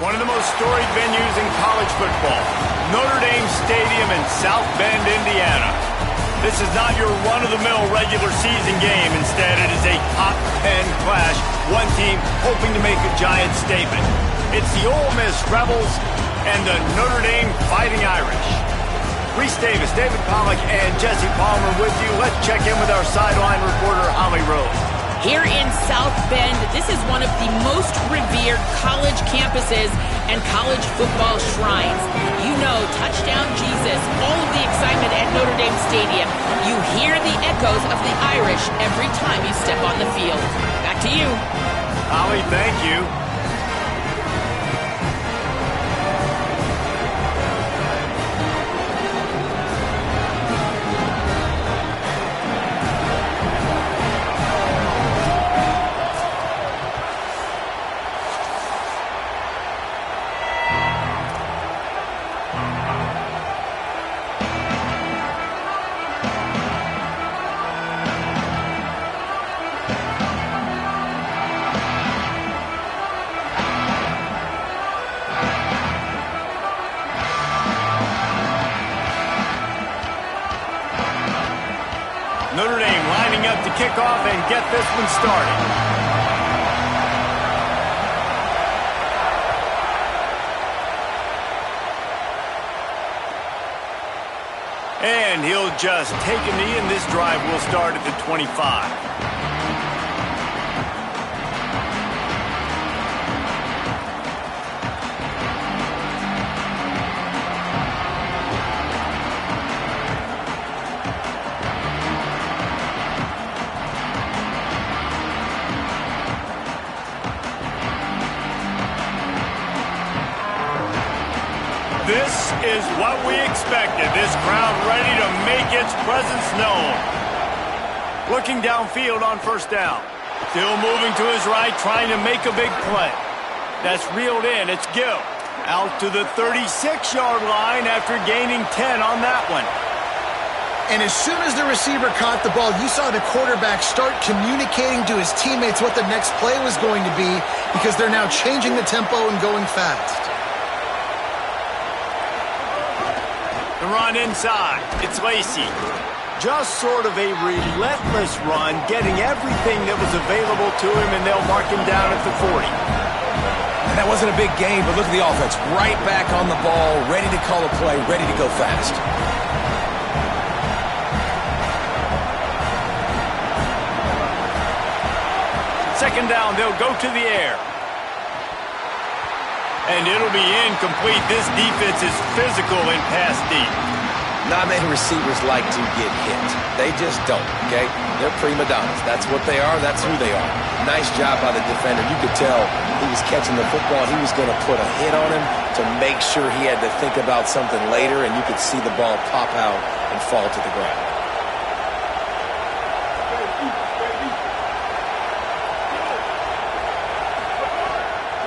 One of the most storied venues in college football, Notre Dame Stadium in South Bend, Indiana. This is not your run-of-the-mill regular season game. Instead, it is a top 10 clash, one team hoping to make a giant statement. It's the Ole Miss Rebels and the Notre Dame Fighting Irish. Reese Davis, David Pollack, and Jesse Palmer with you. Let's check in with our sideline reporter, Holly Rose. Here in South Bend, this is one of the most revered college campuses and college football shrines. You know, touchdown Jesus, all of the excitement at Notre Dame Stadium. You hear the echoes of the Irish every time you step on the field. Back to you. Holly, thank you. Notre Dame lining up to kick off and get this one started. And he'll just take a knee, and this drive will start at the 25. This is what we expected. This crowd ready to make its presence known. Looking downfield on first down. Still moving to his right, trying to make a big play. That's reeled in. It's Gill. Out to the 36-yard line after gaining 10 on that one. And as soon as the receiver caught the ball, you saw the quarterback start communicating to his teammates what the next play was going to be, because they're now changing the tempo and going fast. The run inside. It's Lacey. Just sort of a relentless run, getting everything that was available to him, and they'll mark him down at the 40. And that wasn't a big gain, but look at the offense. Right back on the ball, ready to call a play, ready to go fast. Second down, they'll go to the air. And it'll be incomplete. This defense is physical and pass deep. Not many receivers like to get hit. They just don't, okay? They're prima donnas. That's what they are. That's who they are. Nice job by the defender. You could tell he was catching the football. He was going to put a hit on him to make sure he had to think about something later, and you could see the ball pop out and fall to the ground.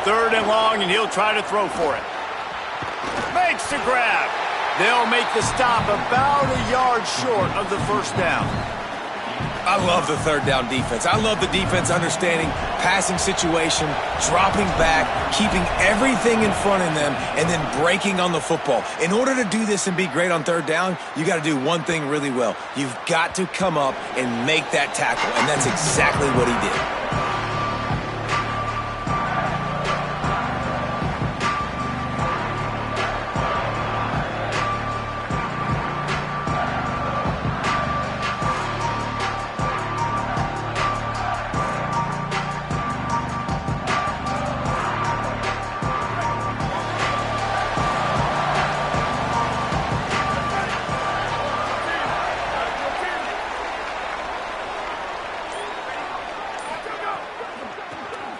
Third and long, and he'll try to throw for it. Makes the grab. They'll make the stop about a yard short of the first down. I love the third down defense. I love the defense understanding passing situation, dropping back, keeping everything in front of them, and then breaking on the football. In order to do this and be great on third down, you got to do one thing really well. You've got to come up and make that tackle, and that's exactly what he did.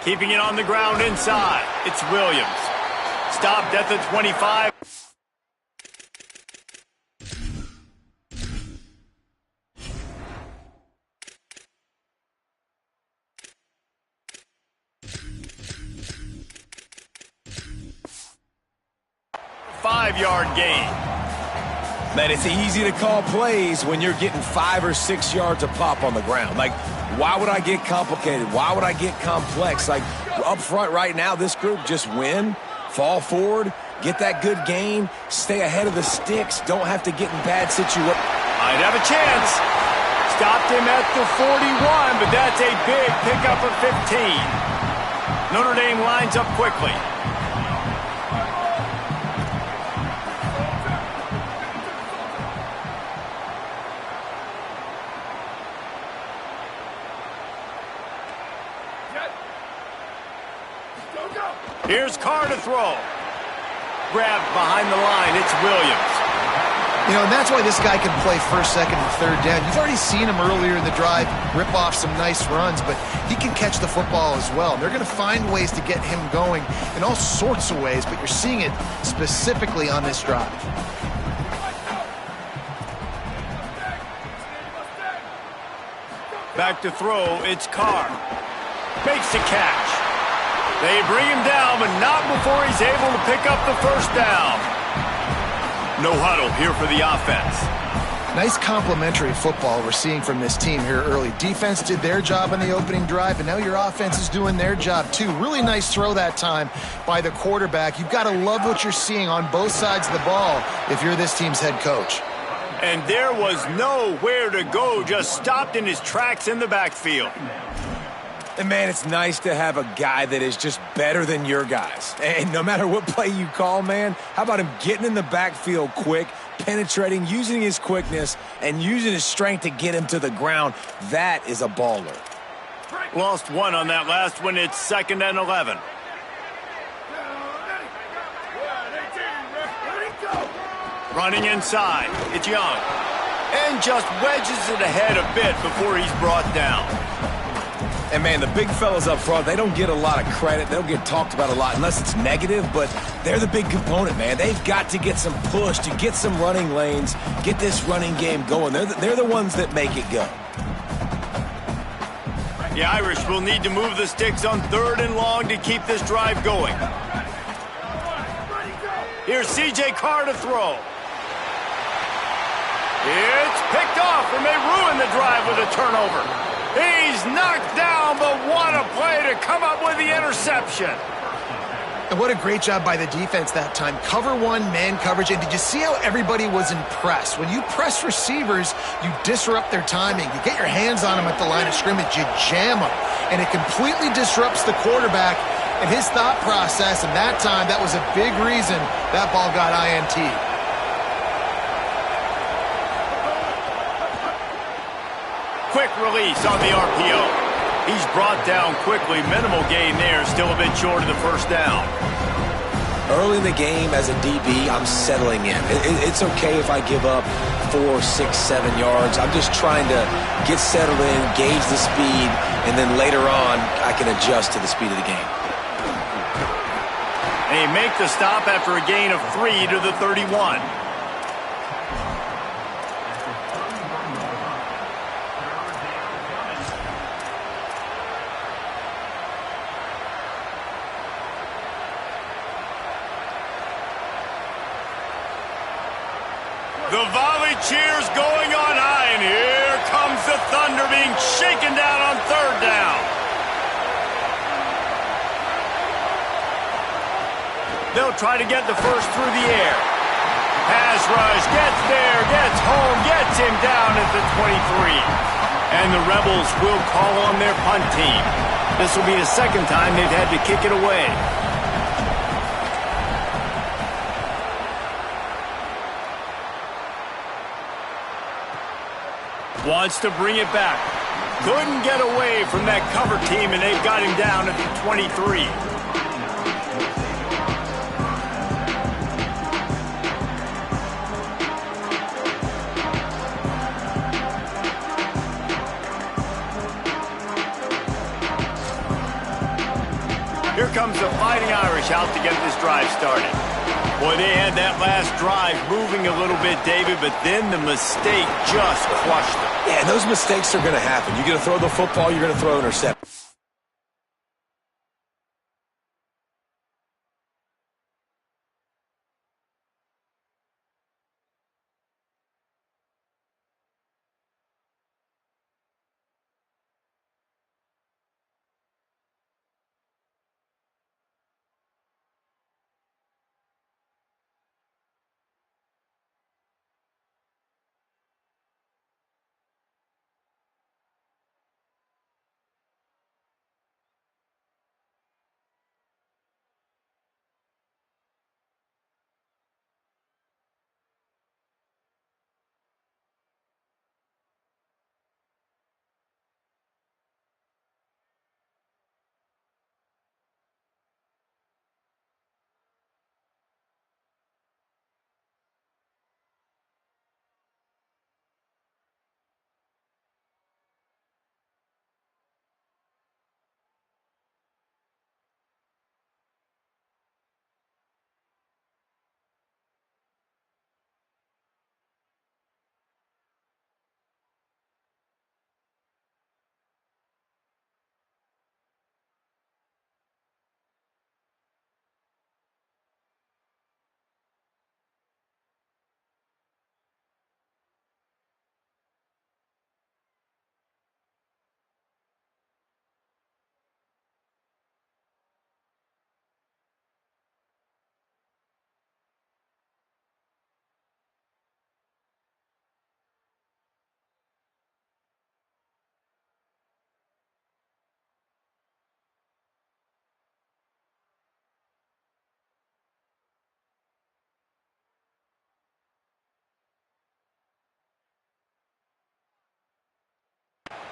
Keeping it on the ground inside. It's Williams. Stopped at the 25. Five-yard gain. Man, it's easy to call plays when you're getting 5 or 6 yards a pop on the ground. Like, why would I get complicated? Why would I get complex? Like, up front right now, this group just win Fall forward, get that good gain, stay ahead of the sticks, don't have to get in bad situations. Might have a chance. Stopped him at the 41, but that's a big pickup of 15. Notre Dame lines up quickly. Here's Carr to throw. Grabbed behind the line. It's Williams. You know, and that's why this guy can play first, second, and third down. You've already seen him earlier in the drive rip off some nice runs, but he can catch the football as well. They're going to find ways to get him going in all sorts of ways, but you're seeing it specifically on this drive. Back to throw. It's Carr. Makes the catch. They bring him down, but not before he's able to pick up the first down. No huddle here for the offense. Nice complimentary football we're seeing from this team here early. Defense did their job on the opening drive, and now your offense is doing their job too. Really nice throw that time by the quarterback. You've got to love what you're seeing on both sides of the ball if you're this team's head coach. And there was nowhere to go, just stopped in his tracks in the backfield. And, man, it's nice to have a guy that is just better than your guys. And no matter what play you call, man, how about him getting in the backfield quick, penetrating, using his quickness, and using his strength to get him to the ground? That is a baller. Lost one on that last one. It's 2nd and 11. Running inside. It's Young. And just wedges it ahead a bit before he's brought down. And, man, the big fellas up front, they don't get a lot of credit. They don't get talked about a lot unless it's negative, but they're the big component, man. They've got to get some push to get some running lanes, get this running game going. They're the ones that make it go. The Irish will need to move the sticks on 3rd and long to keep this drive going. Here's C.J. Carr to throw. It's picked off and may ruin the drive with a turnover. He's knocked down, but what a play to come up with the interception. And what a great job by the defense that time. Cover one, man coverage. And did you see how everybody was impressed? When you press receivers, you disrupt their timing. You get your hands on them at the line of scrimmage. You jam them. And it completely disrupts the quarterback and his thought process. And that time, that was a big reason that ball got INT. Quick release on the RPO. He's brought down quickly. Minimal gain there. Still a bit short of the first down. Early in the game as a DB, I'm settling in. It's okay if I give up 4, 6, 7 yards. I'm just trying to get settled in, gauge the speed, and then later on, I can adjust to the speed of the game. They make the stop after a gain of 3 to the 31. The volley cheers going on high, and here comes the Thunder being shaken down on 3rd down. They'll try to get the first through the air. Pass rush, gets there, gets home, gets him down at the 23. And the Rebels will call on their punt team. This will be the second time they've had to kick it away. Wants to bring it back. Couldn't get away from that cover team, and they've got him down at the 23. Here comes the Fighting Irish out to get this drive started. Boy, they had that last drive moving a little bit, David, but then the mistake just crushed them. Yeah, those mistakes are going to happen. You're going to throw the football, you're going to throw an interception.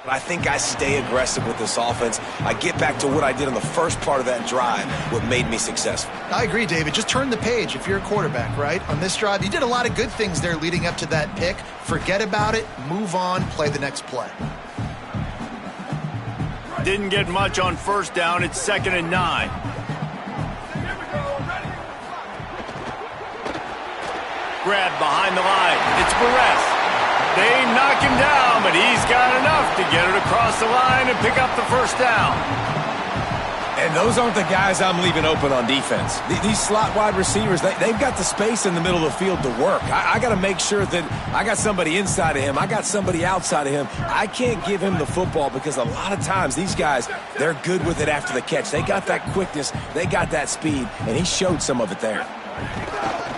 I think I stay aggressive with this offense. I get back to what I did on the first part of that drive, what made me successful. I agree, David. Just turn the page if you're a quarterback, right? On this drive, you did a lot of good things there leading up to that pick. Forget about it, move on, play the next play. Didn't get much on first down. It's 2nd and 9. Grab behind the line. It's Barres. They knock him down, but he's got enough to get it across the line and pick up the first down. And those aren't the guys I'm leaving open on defense. These slot wide receivers, they've got the space in the middle of the field to work. I got to make sure that I got somebody inside of him. I got somebody outside of him. I can't give him the football because a lot of times these guys, they're good with it after the catch. They got that quickness. They got that speed, and he showed some of it there.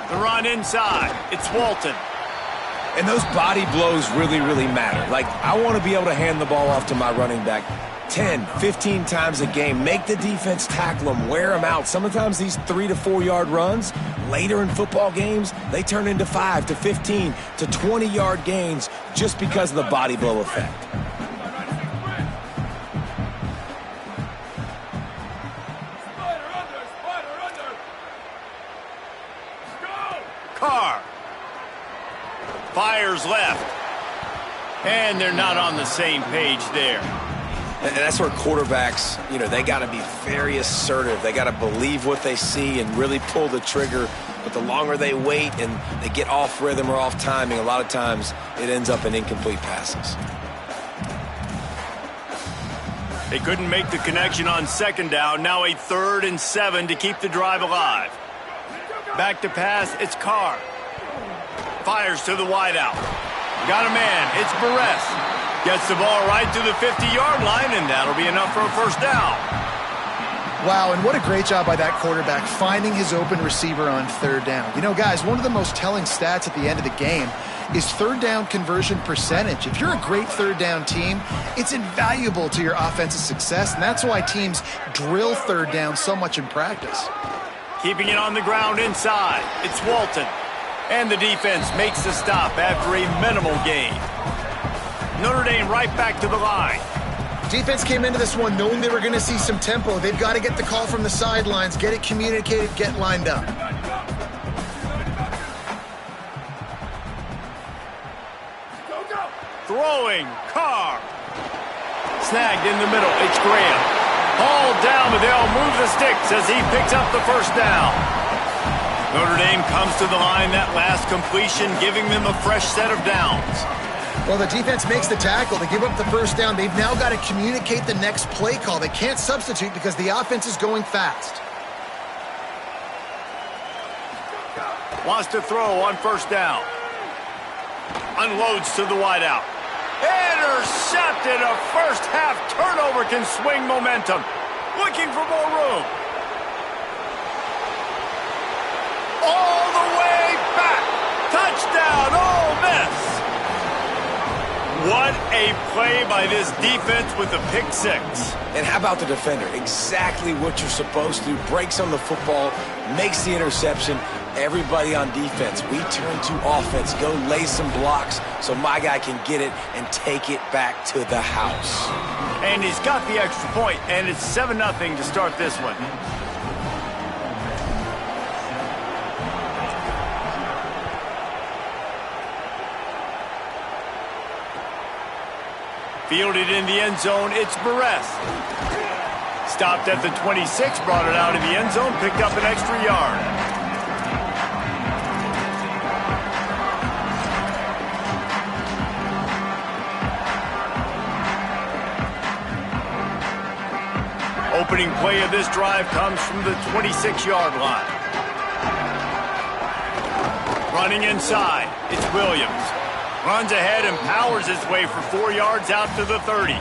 The run inside. It's Walton. And those body blows really, really matter. Like, I want to be able to hand the ball off to my running back 10, 15 times a game. Make the defense tackle them, wear them out. Sometimes these 3 to 4 yard runs, later in football games, they turn into 5 to 15 to 20 yard gains just because of the body blow effect. Carr fires left, and they're not on the same page there. And that's where quarterbacks, they got to be very assertive. They got to believe what they see and really pull the trigger. But the longer they wait and they get off rhythm or off timing, a lot of times it ends up in incomplete passes. They couldn't make the connection on 2nd down. Now a 3rd and 7 to keep the drive alive. Back to pass, it's Carr. Fires to the wideout. Got a man, it's Barres. Gets the ball right to the 50-yard line, and that'll be enough for a first down. Wow, and what a great job by that quarterback finding his open receiver on 3rd down. You know, guys, one of the most telling stats at the end of the game is 3rd down conversion percentage. If you're a great 3rd down team, it's invaluable to your offensive success, and that's why teams drill 3rd down so much in practice. Keeping it on the ground inside, it's Walton. And the defense makes the stop after a minimal gain. Notre Dame right back to the line. Defense came into this one knowing they were going to see some tempo. They've got to get the call from the sidelines, get it communicated, get lined up. Throwing, Carr. Snagged in the middle, it's Graham. Hauled down, but they'll move the sticks as he picks up the first down. Notre Dame comes to the line, that last completion, giving them a fresh set of downs. Well, the defense makes the tackle. They give up the first down. They've now got to communicate the next play call. They can't substitute because the offense is going fast. Wants to throw on first down. Unloads to the wideout. Intercepted. A first half turnover can swing momentum. Looking for more room. All the way back. Touchdown, Ole Miss. What a play by this defense with the pick six. And how about the defender? Exactly what you're supposed to. Breaks on the football, makes the interception. Everybody on defense, we turn to offense. Go lay some blocks so my guy can get it and take it back to the house. And he's got the extra point, and it's 7-0 to start this one. Fielded in the end zone, it's Barres. Stopped at the 26, brought it out of the end zone, picked up an extra yard. Opening play of this drive comes from the 26-yard line. Running inside, it's Williams. Runs ahead and powers his way for 4 yards out to the 30.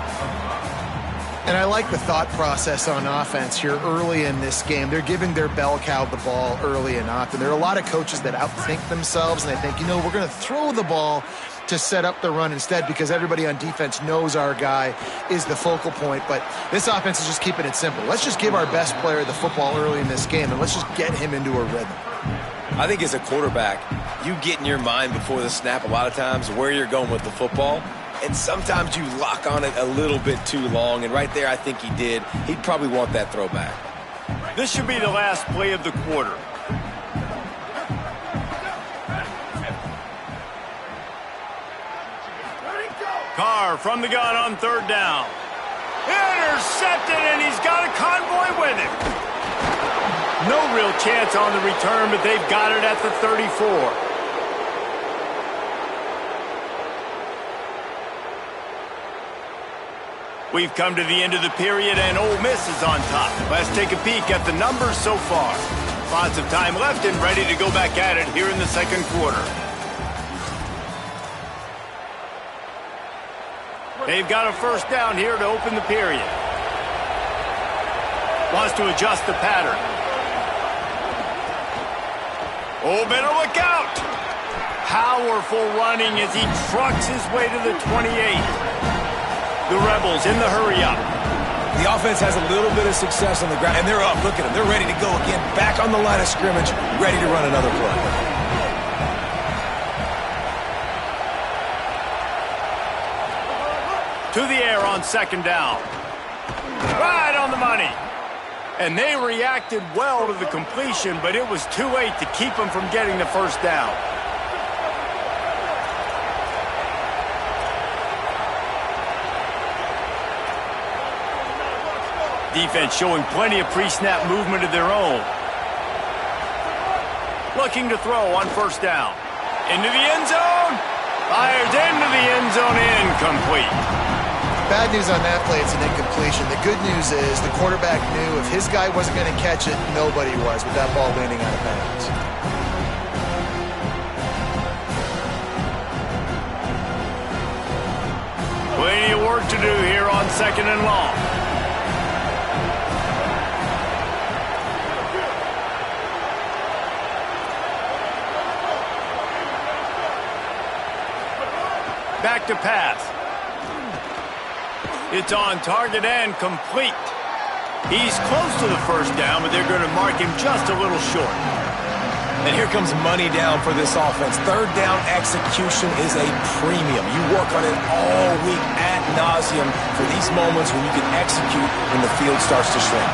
And I like the thought process on offense here early in this game. They're giving their bell cow the ball early and often. There are a lot of coaches that outthink themselves, and they think, we're going to throw the ball to set up the run instead because everybody on defense knows our guy is the focal point. But this offense is just keeping it simple. Let's just give our best player the football early in this game, and let's just get him into a rhythm. I think as a quarterback, you get in your mind before the snap a lot of times where you're going with the football. and sometimes you lock on it a little bit too long, and right there I think he did. He'd probably want that throwback. This should be the last play of the quarter. Carr from the gun on third down. Intercepted, and he's got a convoy with him. No real chance on the return, but they've got it at the 34. We've come to the end of the period, and Ole Miss is on top. Let's take a peek at the numbers so far. Lots of time left and ready to go back at it here in the second quarter. They've got a first down here to open the period. Wants to adjust the pattern. Oh, better look out! Powerful running as he trucks his way to the 28. The Rebels in the hurry-up. The offense has a little bit of success on the ground, and they're up. Look at them. They're ready to go again. Back on the line of scrimmage, ready to run another play. To the air on second down. Right on the money. And they reacted well to the completion, but it was too late to keep them from getting the first down. Defense showing plenty of pre-snap movement of their own. Looking to throw on first down. Into the end zone. Fires into the end zone, incomplete. Bad news on that play, it's an incompletion. The good news is the quarterback knew if his guy wasn't going to catch it, nobody was with that ball landing out of bounds. Plenty of work to do here on second and long. Back to pass. It's on target and complete. He's close to the first down, but they're going to mark him just a little short. And here comes money down for this offense. Third down execution is a premium. You work on it all week ad nauseum for these moments when you can execute when the field starts to shrink.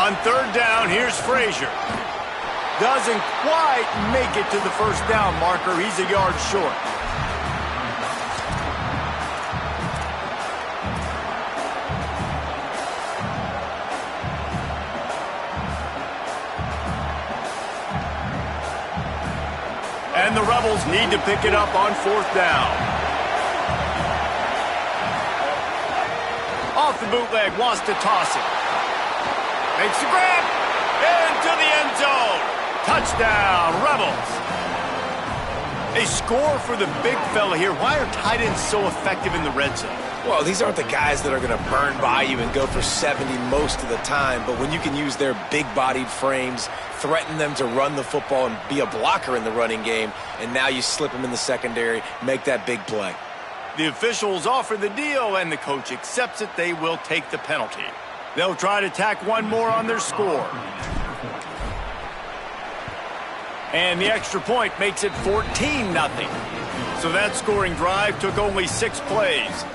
On third down, here's Frazier. Doesn't quite make it to the first down marker. He's a yard short. And the Rebels need to pick it up on fourth down. Off the bootleg, wants to toss it. Makes the grab. Into the end zone. Touchdown, Rebels. A score for the big fella here. Why are tight ends so effective in the red zone? Well, these aren't the guys that are going to burn by you and go for 70 most of the time, but when you can use their big-bodied frames, threaten them to run the football and be a blocker in the running game, and now you slip them in the secondary, make that big play. The officials offer the deal, and the coach accepts it. They will take the penalty. They'll try to tack one more on their score. And the extra point makes it 14-0. So that scoring drive took only 6 plays.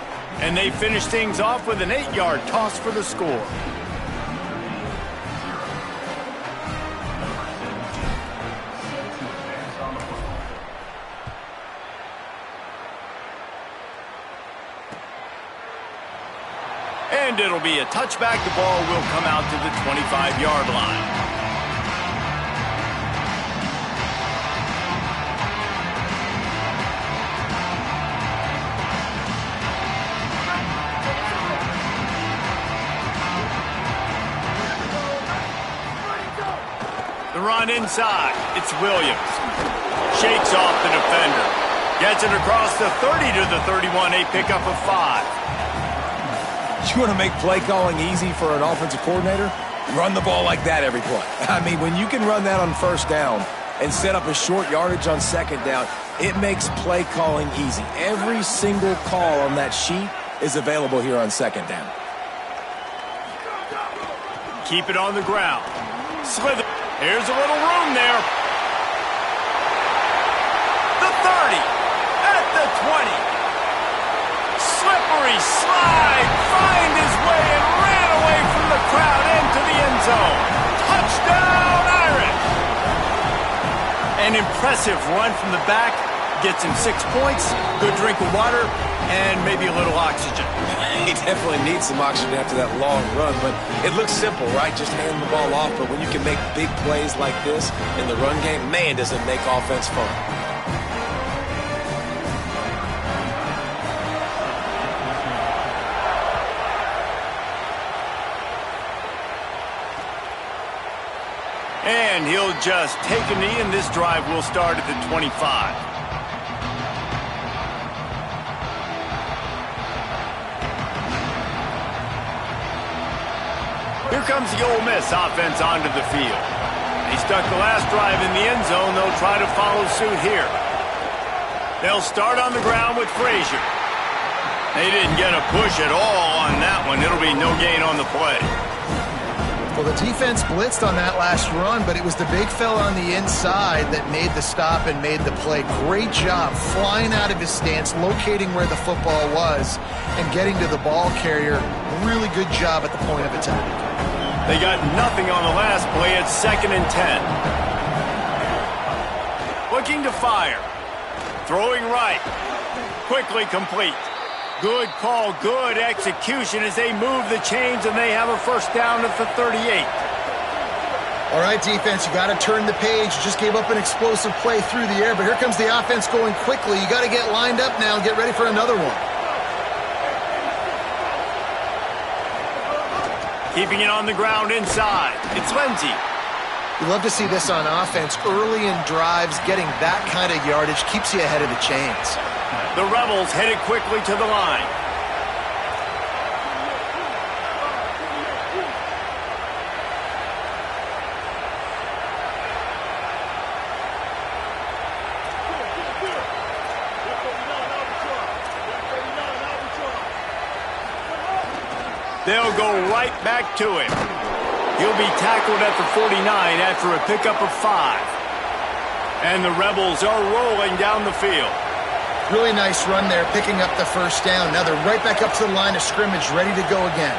And they finished things off with an 8-yard toss for the score. And it'll be a touchback. The ball will come out to the 25-yard line. The run inside. It's Williams. Shakes off the defender. Gets it across the 30 to the 31. A pickup of 5. You want to make play calling easy for an offensive coordinator? Run the ball like that every play. I mean, when you can run that on first down and set up a short yardage on second down, it makes play calling easy. Every single call on that sheet is available here on second down. Keep it on the ground. Slither. Here's a little room there. 30, at the 20. Slippery slide, find his way and ran away from the crowd into the end zone. Touchdown, Irish! An impressive run from the back. Gets him 6 points, good drink of water, and maybe a little oxygen. He definitely needs some oxygen after that long run, but it looks simple, right? Just hand the ball off, but when you can make big plays like this in the run game, man, does it make offense fun. And he'll just take a knee, and this drive will start at the 25. Here comes the Ole Miss offense onto the field. He stuck the last drive in the end zone. They'll try to follow suit here. They'll start on the ground with Frazier. They didn't get a push at all on that one. It'll be no gain on the play. Well, the defense blitzed on that last run, but it was the big fella on the inside that made the stop and made the play. Great job flying out of his stance, locating where the football was, and getting to the ball carrier. Really good job at the point of attack. They got nothing on the last play at 2nd and 10. Looking to fire. Throwing right. Quickly complete. Good call, good execution as they move the chains, and they have a first down at the 38. All right, defense, you got to turn the page. You just gave up an explosive play through the air, but here comes the offense going quickly. You got to get lined up now and get ready for another one. Keeping it on the ground inside. It's Lindsey. You love to see this on offense. Early in drives, getting that kind of yardage keeps you ahead of the chains. The Rebels headed quickly to the line. They'll go right back to him. He'll be tackled at the 49 after a pickup of 5. And the Rebels are rolling down the field. Really nice run there, picking up the first down. Now they're right back up to the line of scrimmage, ready to go again.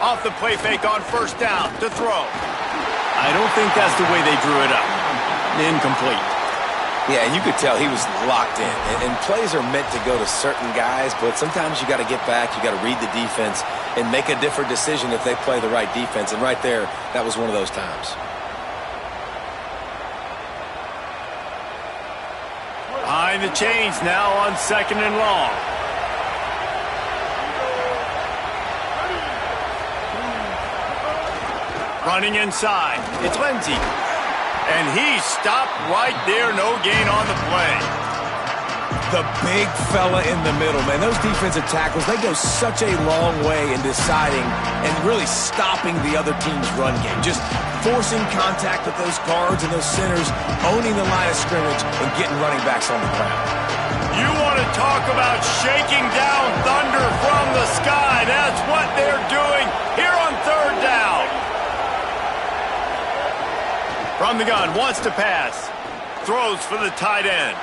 Off the play fake on first down to throw. I don't think that's the way they drew it up. Incomplete. Yeah, and you could tell he was locked in. And plays are meant to go to certain guys, but sometimes you got to get back, you got to read the defense, and make a different decision if they play the right defense. And right there, that was one of those times. Behind the chains now on 2nd and long. Running inside. It's Lindsey. And he stopped right there. No gain on the play. The big fella in the middle, man. Those defensive tackles, they go such a long way in deciding and really stopping the other team's run game. Just forcing contact with those guards and those centers, owning the line of scrimmage, and getting running backs on the ground. You want to talk about shaking down thunder from the sky. That's what they're doing here on 3rd down. From the gun, wants to pass. Throws for the tight end.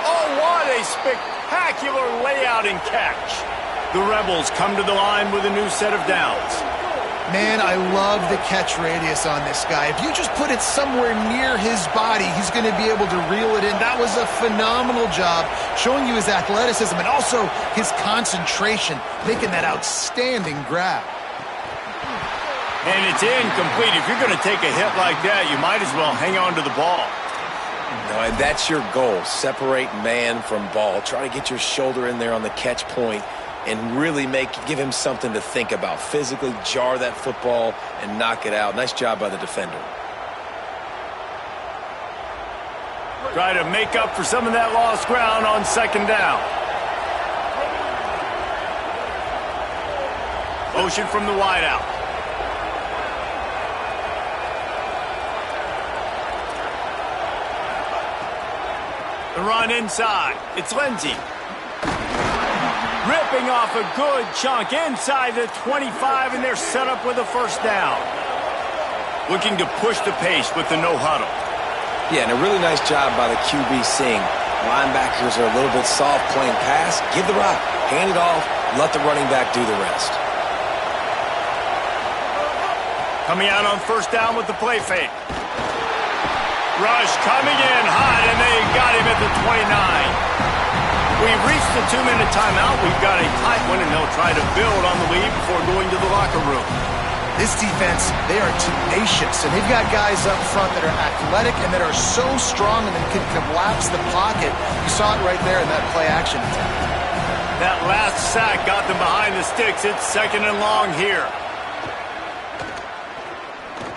Oh, what a spectacular layout and catch. The Rebels come to the line with a new set of downs. Man, I love the catch radius on this guy. If you just put it somewhere near his body, he's going to be able to reel it in. That was a phenomenal job, showing you his athleticism and also his concentration, making that outstanding grab. And it's incomplete. If you're going to take a hit like that, you might as well hang on to the ball. No, and that's your goal. Separate man from ball. Try to get your shoulder in there on the catch point and really give him something to think about. Physically jar that football and knock it out. Nice job by the defender. Try to make up for some of that lost ground on 2nd down. Motion from the wideout. The run inside. It's Lindsey. Ripping off a good chunk inside the 25, and they're set up with a first down. Looking to push the pace with the no huddle. Yeah, and a really nice job by the QB seeing linebackers are a little bit soft playing pass. Give the rock, hand it off, let the running back do the rest. Coming out on first down with the play fake. Rush coming in hot, and they got him at the 29. We've reached the 2-minute timeout. We've got a tight one, and they'll try to build on the lead before going to the locker room. This defense, they are tenacious, and they've got guys up front that are athletic and that are so strong and that can collapse the pocket. You saw it right there in that play-action attempt. That last sack got them behind the sticks. It's 2nd and long here.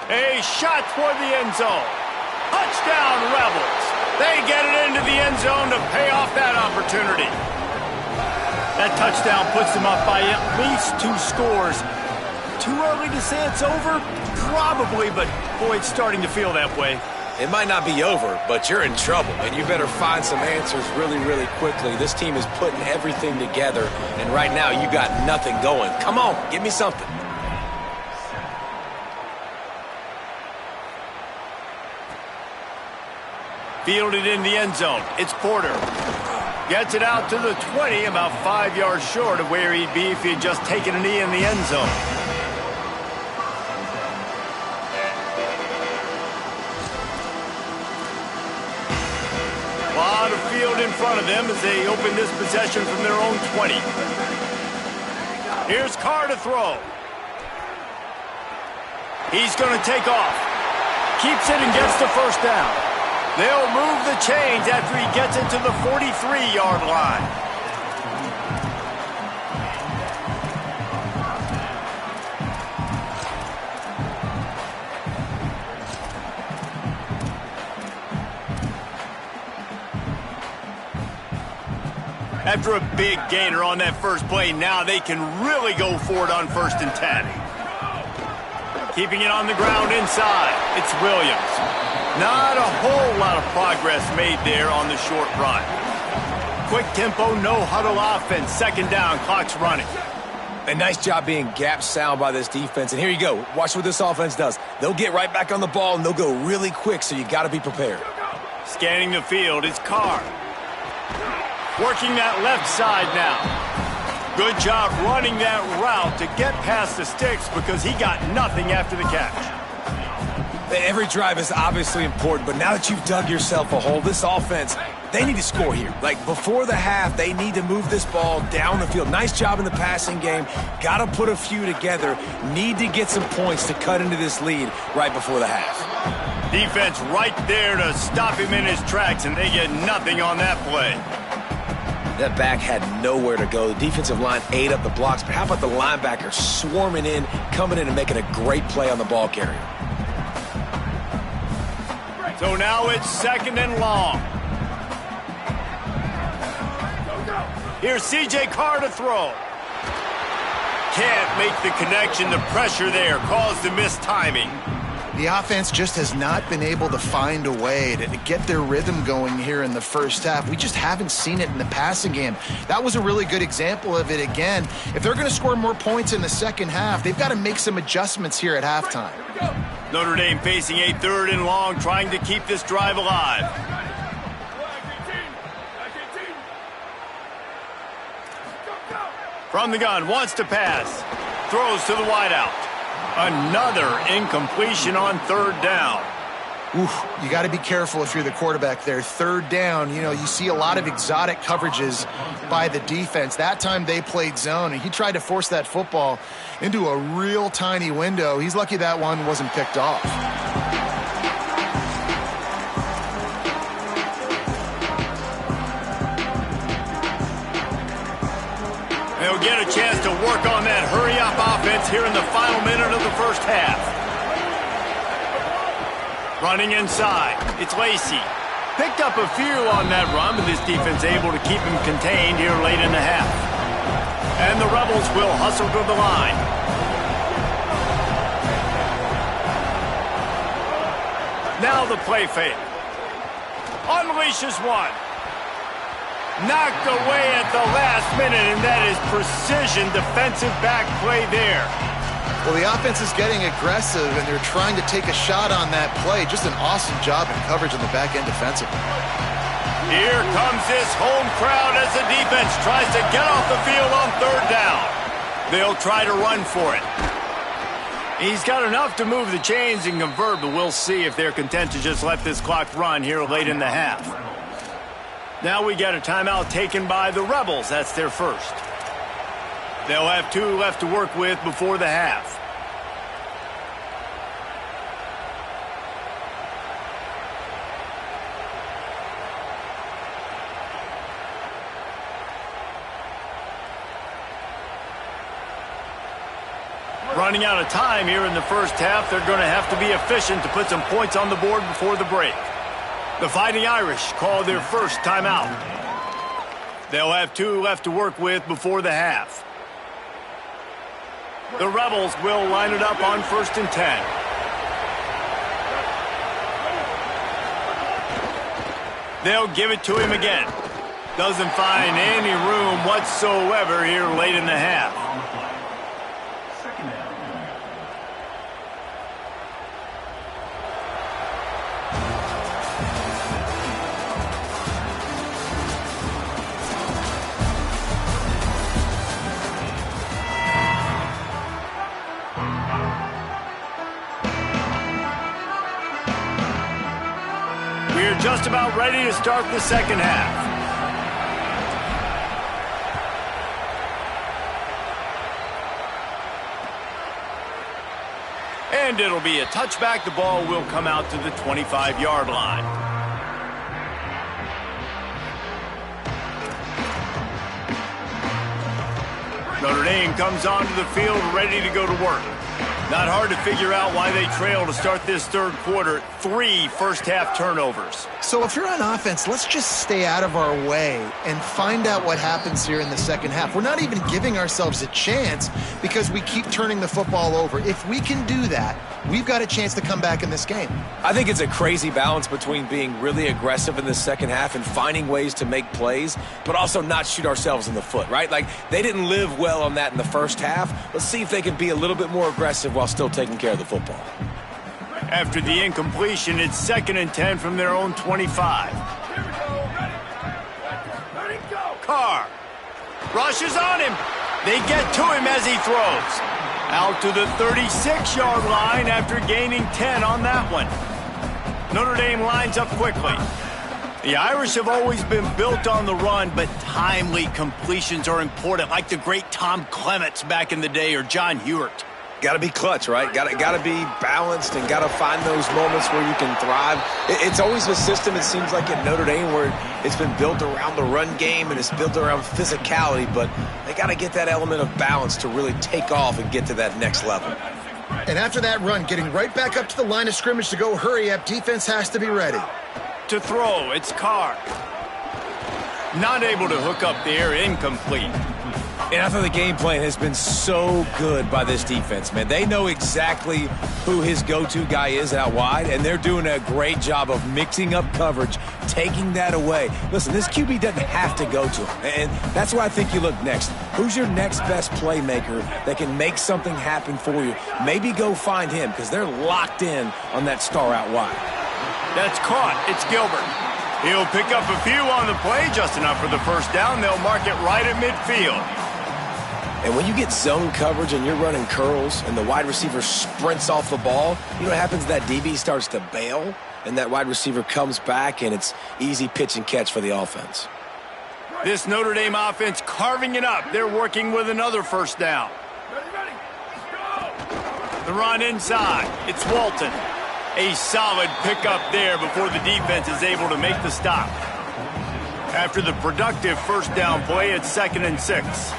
A shot toward the end zone. Touchdown, Rebels. They get it into the end zone to pay off that opportunity. That touchdown puts them up by at least 2 scores. Too early to say it's over? Probably, but boy, it's starting to feel that way. It might not be over, but you're in trouble, and you better find some answers really, really quickly. This team is putting everything together, and right now you got nothing going. Come on, give me something. Fielded in the end zone. It's Porter. Gets it out to the 20, about 5 yards short of where he'd be if he had just taken a knee in the end zone. A lot of field in front of them as they open this possession from their own 20. Here's Carr to throw. He's going to take off. Keeps it and gets the first down. They'll move the chains after he gets it to the 43-yard line. After a big gainer on that first play, now they can really go for it on 1st and 10. Keeping it on the ground inside. It's Williams. Not a whole lot of progress made there on the short run. Quick tempo, no huddle offense. 2nd down, clock's running. A nice job being gap sound by this defense. And here you go. Watch what this offense does. They'll get right back on the ball, and they'll go really quick, so you got to be prepared. Scanning the field is Carr. Working that left side now. Good job running that route to get past the sticks because he got nothing after the catch. Every drive is obviously important, but now that you've dug yourself a hole, this offense, they need to score here. Like, before the half, they need to move this ball down the field. Nice job in the passing game. Got to put a few together. Need to get some points to cut into this lead right before the half. Defense right there to stop him in his tracks, and they get nothing on that play. That back had nowhere to go. The defensive line ate up the blocks, but how about the linebacker swarming in, coming in and making a great play on the ball carrier? So now it's 2nd and long. Here's C.J. Carr to throw. Can't make the connection. The pressure there caused the missed timing. The offense just has not been able to find a way to get their rhythm going here in the first half. We just haven't seen it in the passing game. That was a really good example of it again. If they're going to score more points in the second half, they've got to make some adjustments here at halftime. Notre Dame facing a 3rd and long, trying to keep this drive alive. From the gun, wants to pass. Throws to the wideout. Another incompletion on 3rd down. Oof, you got to be careful if you're the quarterback there. 3rd down, you know, you see a lot of exotic coverages by the defense. That time they played zone, and he tried to force that football into a real tiny window. He's lucky that one wasn't picked off. They'll get a chance to work on that hurry-up offense here in the final minute of the first half. Running inside, it's Lacey. Picked up a few on that run, but this defense able to keep him contained here late in the half. And the Rebels will hustle to the line. Now the play fake. Unleashes one. Knocked away at the last last minute, and that is precision defensive back play there. Well, the offense is getting aggressive, and they're trying to take a shot on that play. Just an awesome job in coverage on the back end defensively. Here comes this home crowd as the defense tries to get off the field on third down. They'll try to run for it. He's got enough to move the chains and convert, but we'll see if they're content to just let this clock run here late in the half. Now we got a timeout taken by the Rebels. That's their first. They'll have 2 left to work with before the half. Running out of time here in the first half. They're going to have to be efficient to put some points on the board before the break. The Fighting Irish call their first timeout. They'll have 2 left to work with before the half. The Rebels will line it up on 1st and 10. They'll give it to him again. Doesn't find any room whatsoever here late in the half. We're just about ready to start the second half. And it'll be a touchback. The ball will come out to the 25-yard line. Notre Dame comes onto the field ready to go to work. Not hard to figure out why they trail to start this third quarter. 3 first-half turnovers. So if you're on offense, let's just stay out of our way and find out what happens here in the second half. We're not even giving ourselves a chance because we keep turning the football over. If we can do that, we've got a chance to come back in this game. I think it's a crazy balance between being really aggressive in the second half and finding ways to make plays, but also not shoot ourselves in the foot, right? Like, they didn't live well on that in the first half. Let's see if they can be a little bit more aggressive while still taking care of the football. After the incompletion, it's 2nd and 10 from their own 25. Carr rushes on him. They get to him as he throws. Out to the 36-yard line after gaining 10 on that one. Notre Dame lines up quickly. The Irish have always been built on the run, but timely completions are important, like the great Tom Clements back in the day or John Hewart. Got to be clutch, right? Got to be balanced and got to find those moments where you can thrive. It's always a system, it seems like, at Notre Dame where it's been built around the run game and it's built around physicality, but they got to get that element of balance to really take off and get to that next level. And after that run, getting right back up to the line of scrimmage to go hurry up, defense has to be ready. To throw, it's Carr. Not able to hook up there, incomplete. And I thought the game plan has been so good by this defense, man. They know exactly who his go-to guy is out wide, and they're doing a great job of mixing up coverage, taking that away. Listen, this QB doesn't have to go to him, and that's why I think you look next. Who's your next best playmaker that can make something happen for you? Maybe go find him, because they're locked in on that star out wide. That's caught. It's Gilbert. He'll pick up a few on the play, just enough for the first down. They'll mark it right at midfield. And when you get zone coverage and you're running curls and the wide receiver sprints off the ball, you know what happens? That DB starts to bail, and that wide receiver comes back, and it's easy pitch and catch for the offense. This Notre Dame offense carving it up. They're working with another first down. The run inside. It's Walton. A solid pickup there before the defense is able to make the stop. After the productive first down play, it's 2nd and 6.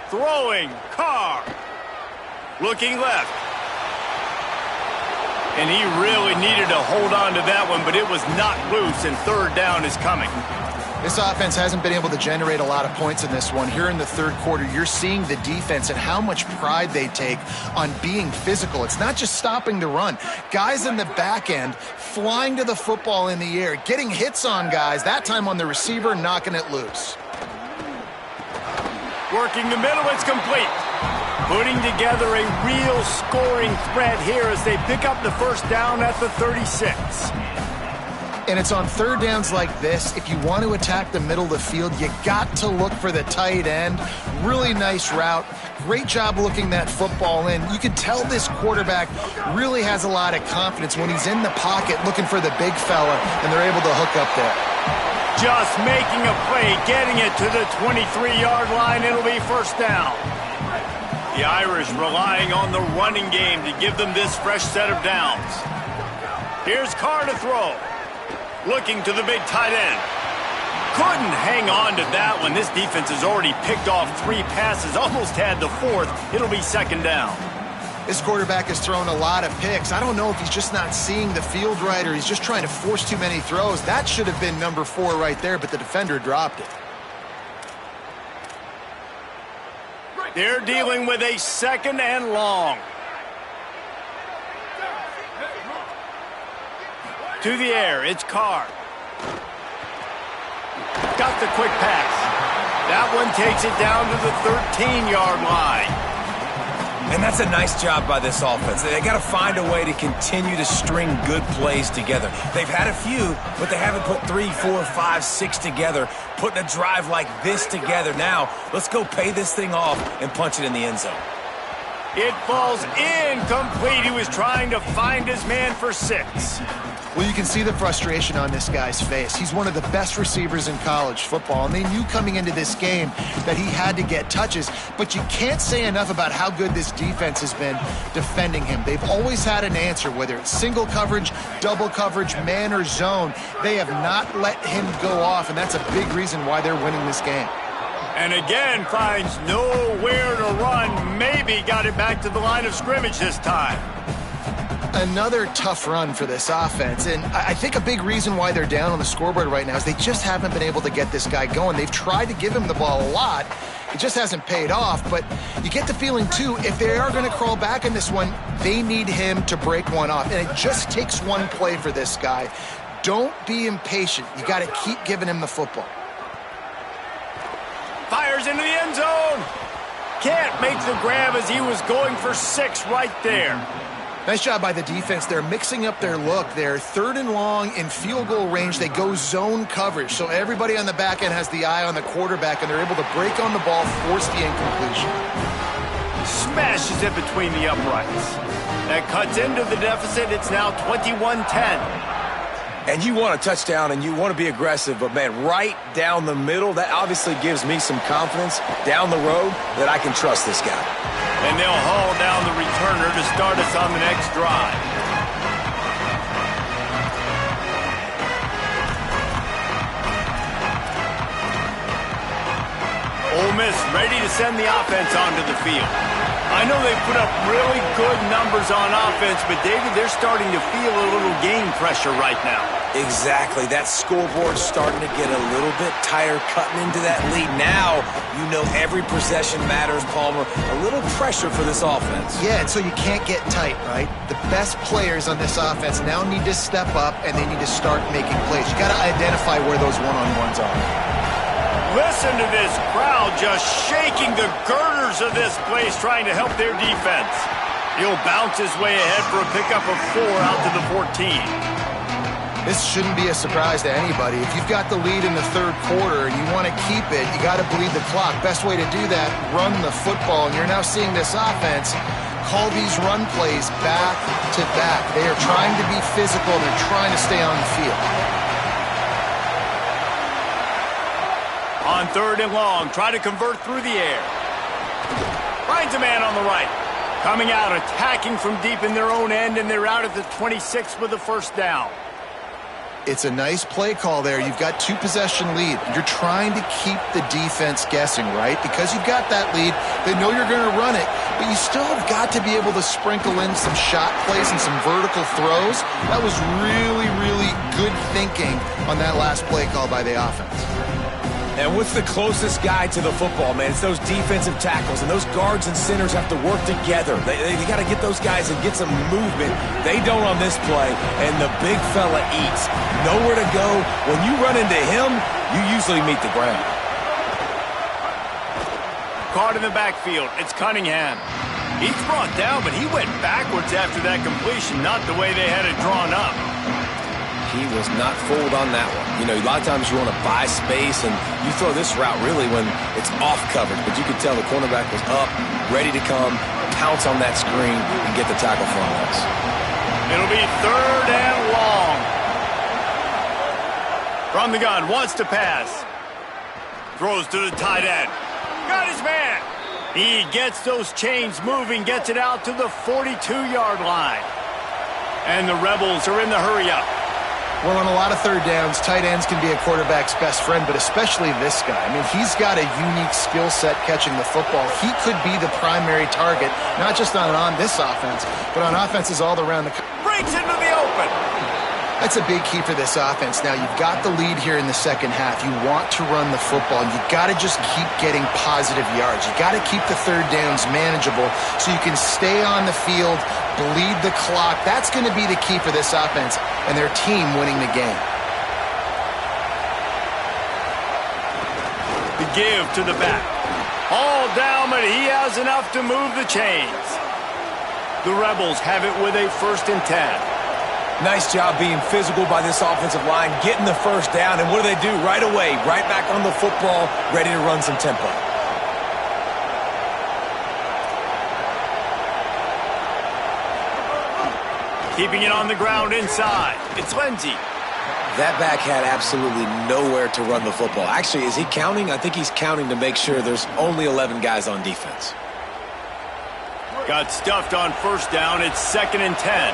Throwing, Carr. Looking left. And he really needed to hold on to that one, but it was knocked loose, and third down is coming. This offense hasn't been able to generate a lot of points in this one. Here in the third quarter, you're seeing the defense and how much pride they take on being physical. It's not just stopping the run. Guys in the back end flying to the football in the air, getting hits on guys, that time on the receiver, knocking it loose. Working the middle, it's complete. Putting together a real scoring threat here as they pick up the first down at the 36. And it's on third downs like this. If you want to attack the middle of the field, you got to look for the tight end. Really nice route. Great job looking that football in. You can tell this quarterback really has a lot of confidence when he's in the pocket looking for the big fella, and they're able to hook up there. Just making a play, getting it to the 23-yard line. It'll be first down. The Irish relying on the running game to give them this fresh set of downs. Here's Carr to throw. Looking to the big tight end. Couldn't hang on to that one. This defense has already picked off 3 passes, almost had the 4th. It'll be second down. This quarterback has thrown a lot of picks. I don't know if he's just not seeing the field right or he's just trying to force too many throws. That should have been number 4 right there, but the defender dropped it. They're dealing with a second and long. To the air, it's Carr. Got the quick pass. That one takes it down to the 13-yard line. And that's a nice job by this offense. They got to find a way to continue to string good plays together. They've had a few, but they haven't put 3, 4, 5, 6 together, putting a drive like this together. Now, let's go pay this thing off and punch it in the end zone. It falls incomplete. He was trying to find his man for 6. Well, you can see the frustration on this guy's face. He's one of the best receivers in college football, and they knew coming into this game that he had to get touches, but you can't say enough about how good this defense has been defending him. They've always had an answer, whether it's single coverage, double coverage, man or zone. They have not let him go off, and that's a big reason why they're winning this game. And again, finds nowhere to run. Maybe got it back to the line of scrimmage this time. Another tough run for this offense, and I think a big reason why they're down on the scoreboard right now is they just haven't been able to get this guy going. They've tried to give him the ball a lot. It just hasn't paid off, but you get the feeling, too, if they are going to crawl back in this one, they need him to break one off, and it just takes one play for this guy. Don't be impatient. You got to keep giving him the football. Fires into the end zone. Can't make the grab as he was going for 6 right there. Nice job by the defense. They're mixing up their look. They're third and long in field goal range. They go zone coverage. So everybody on the back end has the eye on the quarterback, and they're able to break on the ball, force the incompletion. Smashes it between the uprights. That cuts into the deficit. It's now 21-10. And you want a touchdown and you want to be aggressive, but, man, right down the middle, that obviously gives me some confidence down the road that I can trust this guy. And they'll haul down the returner to start us on the next drive. Ole Miss ready to send the offense onto the field. I know they put up really good numbers on offense, but, David, they're starting to feel a little game pressure right now. Exactly. That scoreboard's starting to get a little bit tired cutting into that lead. Now, you know every possession matters, Palmer. A little pressure for this offense. Yeah, and so you can't get tight, right? The best players on this offense now need to step up, and they need to start making plays. You got to identify where those one-on-ones are. Listen to this crowd just shaking the girders of this place, trying to help their defense. He'll bounce his way ahead for a pickup of 4 out to the 14. This shouldn't be a surprise to anybody. If you've got the lead in the third quarter and you want to keep it, you got to bleed the clock. Best way to do that, run the football. And you're now seeing this offense call these run plays back to back. They are trying to be physical. They're trying to stay on the field. On third and long, try to convert through the air. Finds a man on the right. Coming out, attacking from deep in their own end, and they're out at the 26 with the first down. It's a nice play call there. You've got 2-possession lead. You're trying to keep the defense guessing, right? Because you've got that lead, they know you're going to run it, but you still have got to be able to sprinkle in some shot plays and some vertical throws. That was really, really good thinking on that last play call by the offense. And what's the closest guy to the football, man? It's those defensive tackles, and those guards and centers have to work together. They got to get those guys and get some movement. They don't on this play, and the big fella eats. Nowhere to go. When you run into him, you usually meet the ground. Caught in the backfield. It's Cunningham. He's brought down, but he went backwards after that completion, not the way they had it drawn up. He was not fooled on that one. You know, a lot of times you want to buy space, and you throw this route really when it's off coverage. But you could tell the cornerback was up, ready to come, pounce on that screen, and get the tackle for a loss. It'll be 3rd and long. From the gun, wants to pass. Throws to the tight end. Got his man. He gets those chains moving, gets it out to the 42-yard line. And the Rebels are in the hurry-up. Well, on a lot of 3rd downs, tight ends can be a quarterback's best friend, but especially this guy. I mean, he's got a unique skill set catching the football. He could be the primary target, not just on this offense, but on offenses all around the country. Breaks into the open. That's a big key for this offense. Now, you've got the lead here in the second half. You want to run the football. You got to just keep getting positive yards. You got to keep the 3rd downs manageable so you can stay on the field, bleed the clock. That's going to be the key for this offense and their team winning the game. The give to the back. All down, but he has enough to move the chains. The Rebels have it with a 1st and 10. Nice job being physical by this offensive line, getting the 1st down, and what do? Right away, right back on the football, ready to run some tempo. Keeping it on the ground inside. It's Lindsey. That back had absolutely nowhere to run the football. Actually, is he counting? I think he's counting to make sure there's only 11 guys on defense. Got stuffed on 1st down. It's 2nd and 10.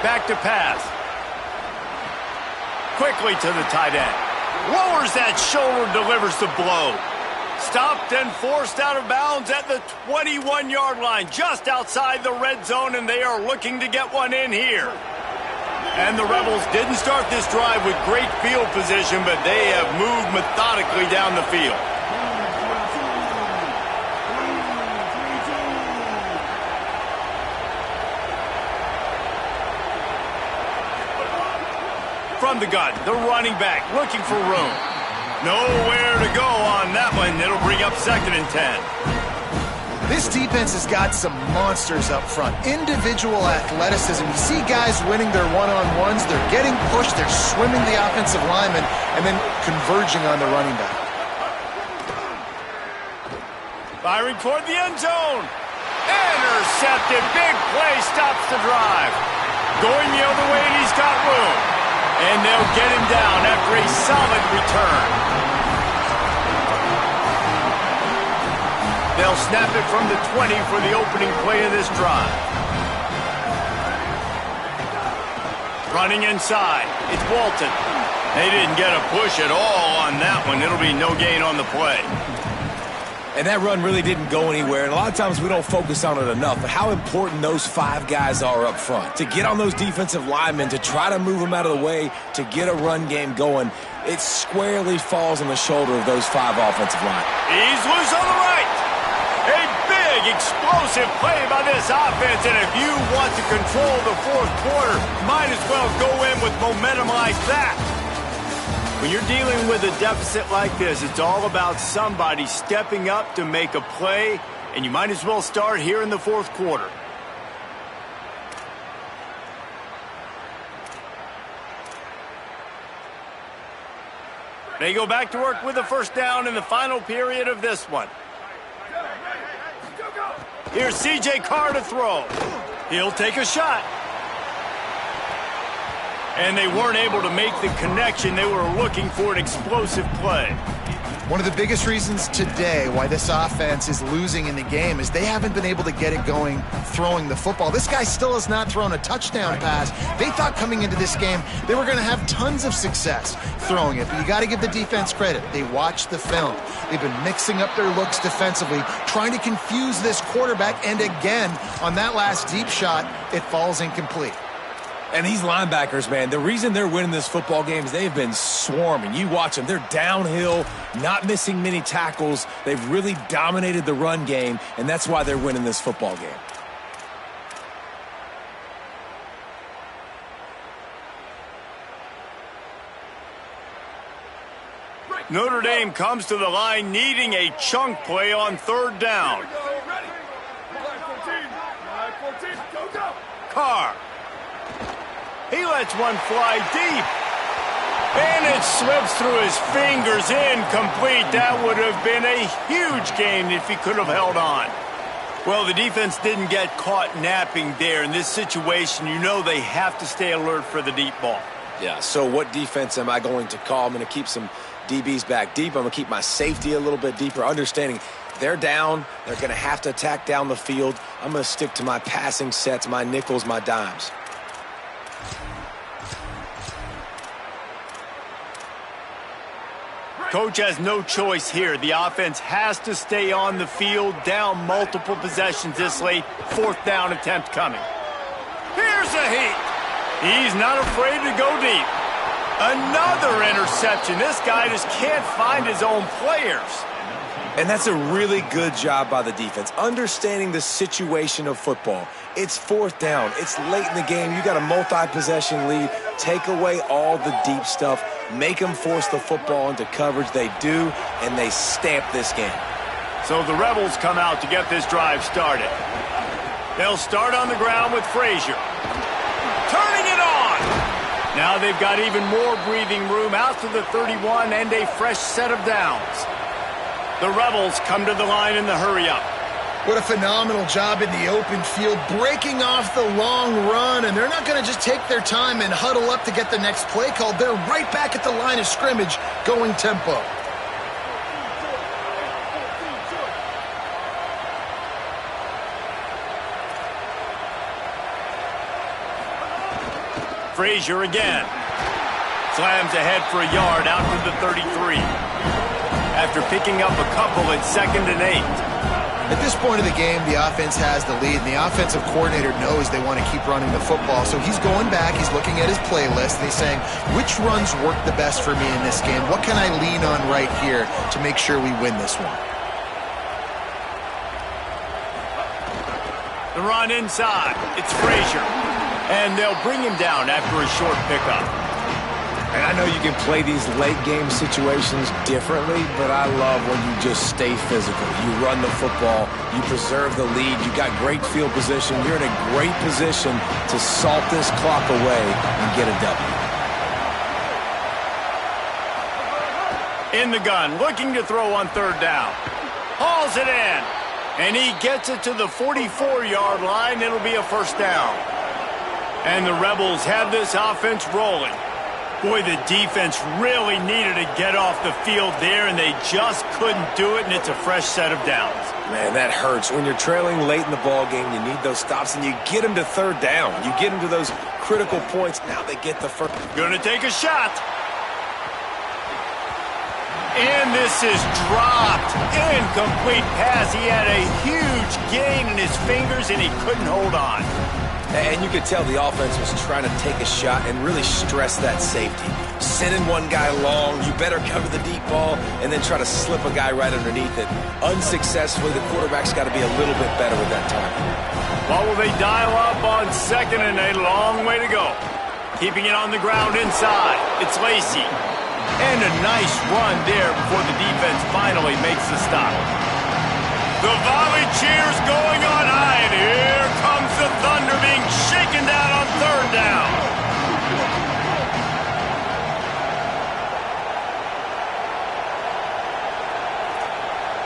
Back to pass. Quickly to the tight end. Lowers that shoulder, delivers the blow. Stopped and forced out of bounds at the 21-yard line, just outside the red zone, and they are looking to get one in here. And the Rebels didn't start this drive with great field position, but they have moved methodically down the field. From the gun, the running back looking for room. Nowhere to go on that one. It'll bring up 2nd and 10. This defense has got some monsters up front. Individual athleticism. You see guys winning their one-on-ones. They're getting pushed. They're swimming the offensive lineman and then converging on the running back. Firing toward the end zone. Intercepted. Big play stops the drive. Going the other way, and he's got room. And they'll get him down after a solid return. They'll snap it from the 20 for the opening play of this drive. Running inside. It's Walton. They didn't get a push at all on that one. It'll be no gain on the play. And that run really didn't go anywhere, and a lot of times we don't focus on it enough, but how important those 5 guys are up front. To get on those defensive linemen, to try to move them out of the way, to get a run game going, it squarely falls on the shoulder of those 5 offensive linemen. He's loose on the right. A big, explosive play by this offense, and if you want to control the 4th quarter, might as well go in with momentum like that. When you're dealing with a deficit like this, it's all about somebody stepping up to make a play, and you might as well start here in the 4th quarter. They go back to work with the 1st down in the final period of this one. Here's C.J. Carr to throw. He'll take a shot. And they weren't able to make the connection. They were looking for an explosive play. One of the biggest reasons today why this offense is losing in the game is they haven't been able to get it going throwing the football. This guy still has not thrown a touchdown pass. They thought coming into this game they were going to have tons of success throwing it, but you got to give the defense credit. They watched the film. They've been mixing up their looks defensively, trying to confuse this quarterback, and again, on that last deep shot, it falls incomplete. And these linebackers, man, the reason they're winning this football game is they've been swarming. You watch them. They're downhill, not missing many tackles. They've really dominated the run game, and that's why they're winning this football game. Notre Dame comes to the line needing a chunk play on third down. Carr. He lets one fly deep. And it slips through his fingers, incomplete. That would have been a huge gain if he could have held on. Well, the defense didn't get caught napping there. In this situation, you know they have to stay alert for the deep ball. Yeah, so what defense am I going to call? I'm going to keep some DBs back deep. I'm going to keep my safety a little bit deeper, understanding they're down. They're going to have to attack down the field. I'm going to stick to my passing sets, my nickels, my dimes. Coach has no choice here. The offense has to stay on the field, down multiple possessions this late. Fourth down attempt coming. Here's a heat. He's not afraid to go deep. Another interception. This guy just can't find his own players. And that's a really good job by the defense, understanding the situation of football. It's fourth down. It's late in the game. You got a multi-possession lead. Take away all the deep stuff. Make them force the football into coverage. They do, and they stamp this game. So the Rebels come out to get this drive started. They'll start on the ground with Frazier. Turning it on! Now they've got even more breathing room out to the 31 and a fresh set of downs. The Rebels come to the line in the hurry-up. What a phenomenal job in the open field, breaking off the long run, and they're not going to just take their time and huddle up to get the next play called. They're right back at the line of scrimmage, going tempo. Frazier again. Slams ahead for a yard out to the 33. After picking up a couple at 2nd and 8. At this point of the game, the offense has the lead, and the offensive coordinator knows they want to keep running the football. So he's going back, he's looking at his playlist, and he's saying, which runs work the best for me in this game? What can I lean on right here to make sure we win this one? The run inside. It's Frazier. And they'll bring him down after a short pickup. And I know you can play these late-game situations differently, but I love when you just stay physical. You run the football, you preserve the lead, you got great field position, you're in a great position to salt this clock away and get a W. In the gun, looking to throw on third down. Hauls it in, and he gets it to the 44-yard line. It'll be a first down. And the Rebels have this offense rolling. Boy, the defense really needed to get off the field there, and they just couldn't do it, and it's a fresh set of downs. Man, that hurts. When you're trailing late in the ball game, you need those stops, and you get them to third down. You get them to those critical points. Now they get the first. Gonna take a shot. And this is dropped. Incomplete pass. He had a huge gain in his fingers, and he couldn't hold on. And you could tell the offense was trying to take a shot and really stress that safety. Sending one guy long, you better cover the deep ball, and then try to slip a guy right underneath it. Unsuccessfully, the quarterback's got to be a little bit better with that time. Well, will they dial up on 2nd and a long way to go? Keeping it on the ground inside. It's Lacey. And a nice run there before the defense finally makes the stop. The volley cheers going on high, and here comes the Thunder being shaken down on third down.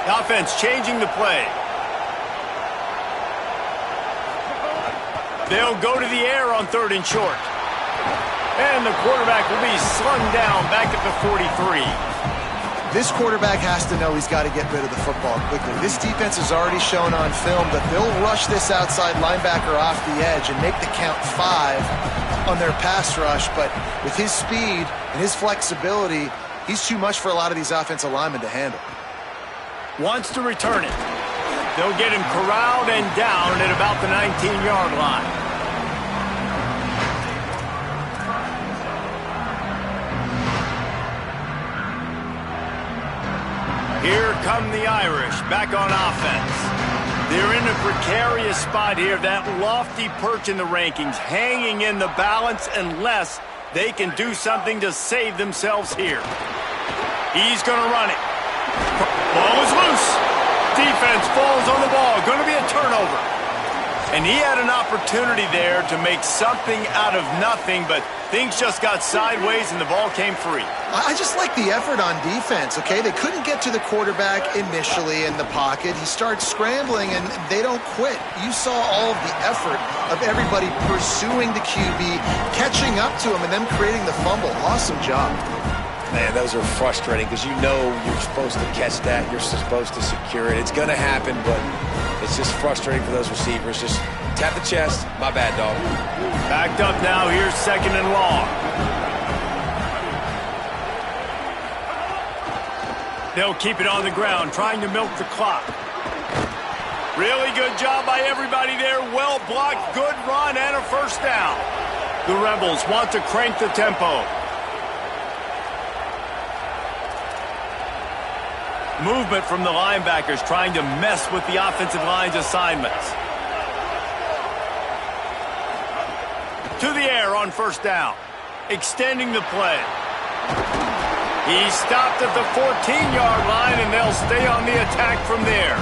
The offense changing the play. They'll go to the air on 3rd and short. And the quarterback will be slung down back at the 43. This quarterback has to know he's got to get rid of the football quickly. This defense has already shown on film that they'll rush this outside linebacker off the edge and make the count 5 on their pass rush. But with his speed and his flexibility, he's too much for a lot of these offensive linemen to handle. Wants to return it. They'll get him corralled and down at about the 19-yard line. Here come the Irish back on offense. They're in a precarious spot here, that lofty perch in the rankings, hanging in the balance unless they can do something to save themselves here. He's going to run it. Ball is loose. Defense falls on the ball. Going to be a turnover. And he had an opportunity there to make something out of nothing, but things just got sideways and the ball came free. I just like the effort on defense, okay? They couldn't get to the quarterback initially in the pocket. He starts scrambling, and they don't quit. You saw all of the effort of everybody pursuing the QB, catching up to him, and then creating the fumble. Awesome job. Man, those are frustrating because you know you're supposed to catch that. You're supposed to secure it. It's going to happen, but it's just frustrating for those receivers. Just tap the chest. My bad, dog. Backed up now. Here's 2nd and long. They'll keep it on the ground, trying to milk the clock. Really good job by everybody there. Well blocked, good run, and a first down. The Rebels want to crank the tempo. Movement from the linebackers trying to mess with the offensive line's assignments. To the air on first down. Extending the play. He stopped at the 14-yard line, and they'll stay on the attack from there.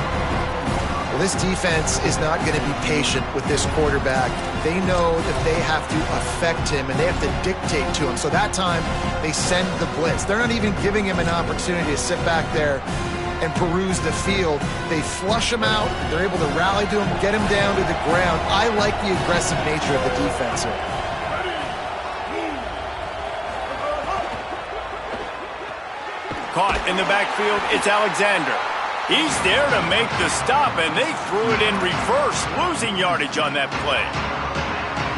Well, this defense is not going to be patient with this quarterback. They know that they have to affect him, and they have to dictate to him. So that time, they send the blitz. They're not even giving him an opportunity to sit back there and peruse the field. They flush him out. They're able to rally to him, get him down to the ground. I like the aggressive nature of the defense here. Caught in the backfield, it's Alexander. He's there to make the stop, and they threw it in reverse, losing yardage on that play.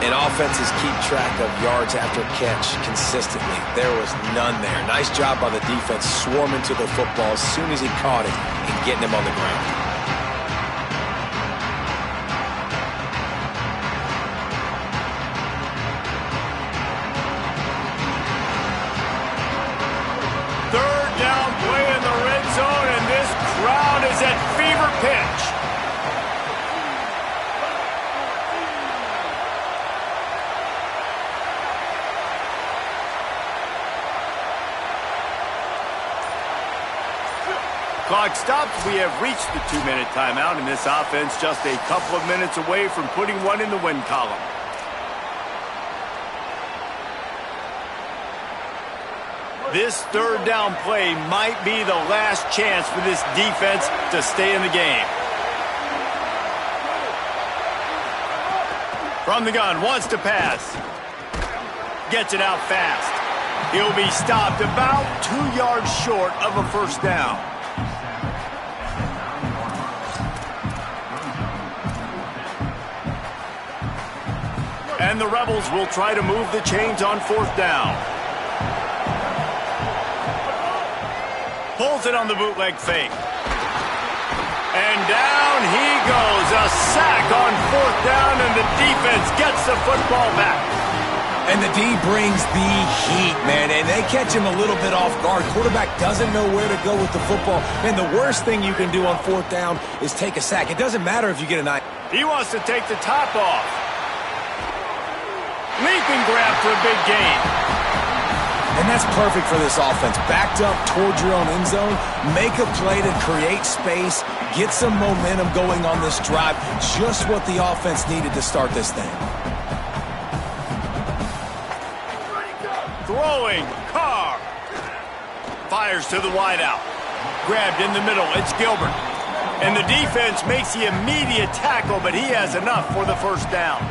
And offenses keep track of yards after catch consistently. There was none there. Nice job by the defense swarming to the football as soon as he caught it and getting him on the ground. Crowd is at fever pitch. Clock stops. We have reached the 2-minute timeout, and this offense just a couple of minutes away from putting one in the win column. This 3rd down play might be the last chance for this defense to stay in the game. From the gun, wants to pass. Gets it out fast. He'll be stopped about 2 yards short of a first down. And the Rebels will try to move the chains on 4th down. Pulls it on the bootleg fake. And down he goes. A sack on 4th down, and the defense gets the football back. And the D brings the heat, man, and they catch him a little bit off guard. Quarterback doesn't know where to go with the football. And the worst thing you can do on 4th down is take a sack. It doesn't matter if you get a 9. He wants to take the top off. Leaping grab for a big gain. And that's perfect for this offense. Backed up towards your own end zone, make a play to create space, get some momentum going on this drive. Just what the offense needed to start this thing. Throwing, Carr. Fires to the wideout. Grabbed in the middle, it's Gilbert. And the defense makes the immediate tackle, but he has enough for the first down.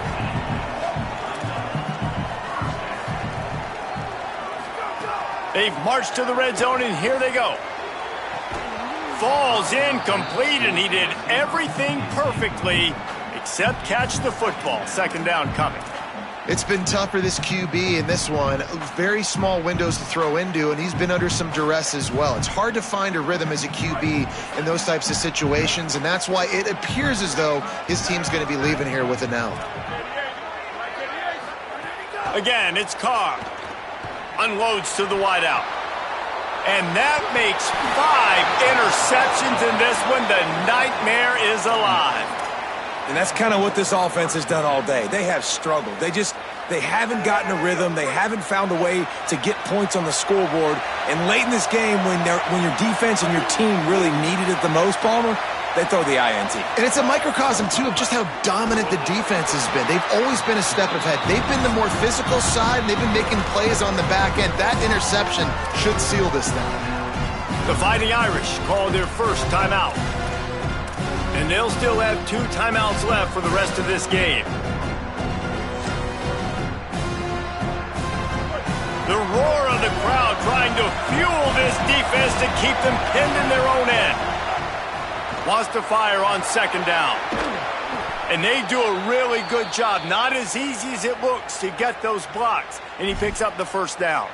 They've marched to the red zone, and here they go. falls incomplete, and he did everything perfectly except catch the football. Second down coming. It's been tough for this QB in this one. Very small windows to throw into, and he's been under some duress as well. It's hard to find a rhythm as a QB in those types of situations, and that's why it appears as though his team's going to be leaving here with an L. Again, it's Carr. Unloads to the wideout. And that makes 5 interceptions in this one. The nightmare is alive. And that's kind of what this offense has done all day. They have struggled. They haven't gotten a rhythm. They haven't found a way to get points on the scoreboard. And late in this game, when your defense and your team really needed it the most, Palmer, they throw the INT. And it's a microcosm, too, of just how dominant the defense has been. They've always been a step ahead. They've been the more physical side, and they've been making plays on the back end. That interception should seal this thing. The Fighting Irish call their first timeout. And they'll still have 2 timeouts left for the rest of this game. The roar of the crowd trying to fuel this defense to keep them pinned in their own end. Wants to fire on second down. And they do a really good job. Not as easy as it looks to get those blocks. And he picks up the first down.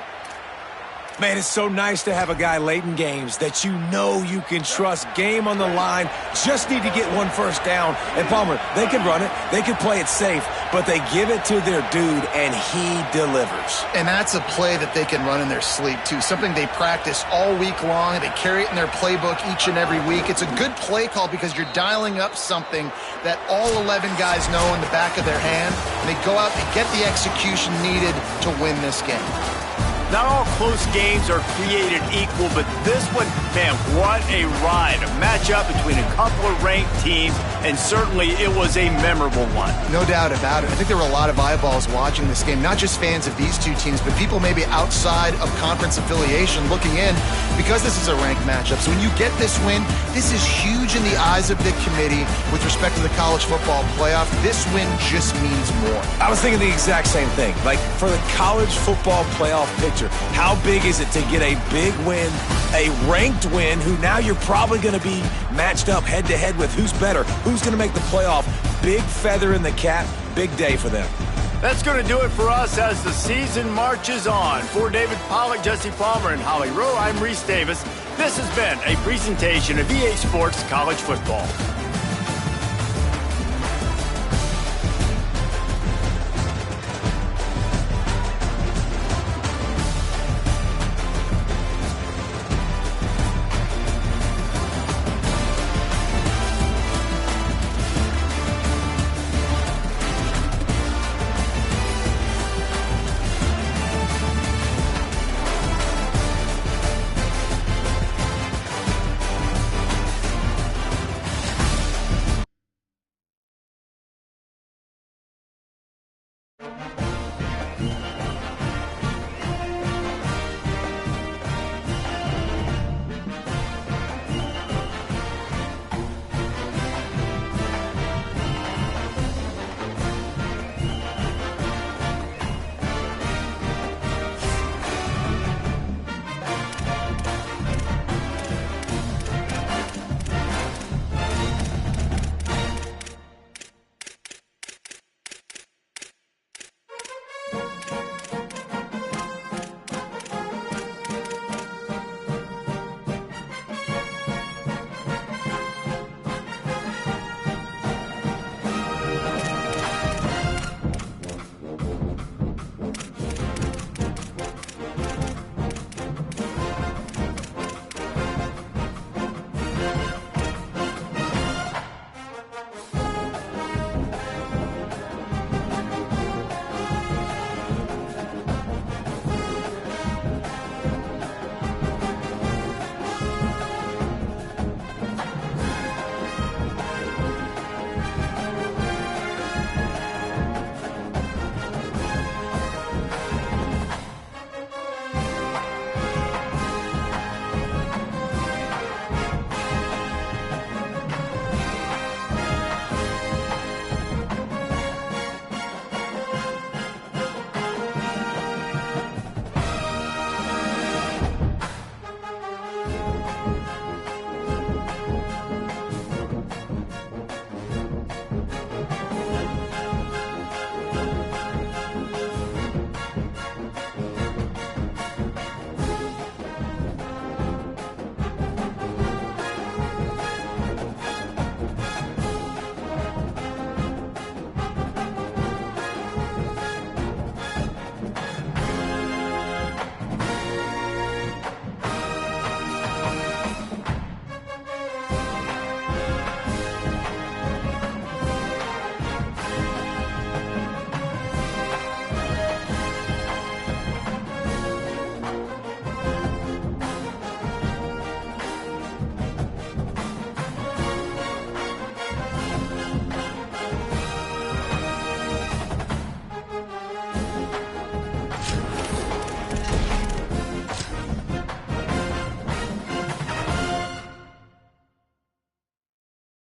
Man, it's so nice to have a guy late in games that you know you can trust. Game on the line. Just need to get one first down. And Palmer, they can run it. They can play it safe. But they give it to their dude, and he delivers. And that's a play that they can run in their sleep, too. Something they practice all week long. They carry it in their playbook each and every week. It's a good play call because you're dialing up something that all 11 guys know in the back of their hand. And they go out and get the execution needed to win this game. Not all close games are created equal, but this one, man, what a ride. A matchup between a couple of ranked teams, and certainly it was a memorable one. No doubt about it. I think there were a lot of eyeballs watching this game, not just fans of these two teams, but people maybe outside of conference affiliation looking in because this is a ranked matchup. So when you get this win, this is huge in the eyes of the committee with respect to the college football playoff. This win just means more. I was thinking the exact same thing. Like, for the college football playoff picture, how big is it to get a big win, a ranked win, who now you're probably going to be matched up head-to-head with who's better, who's going to make the playoff. Big feather in the cap, big day for them. That's going to do it for us as the season marches on. For David Pollack, Jesse Palmer, and Holly Rowe, I'm Reese Davis. This has been a presentation of EA Sports College Football.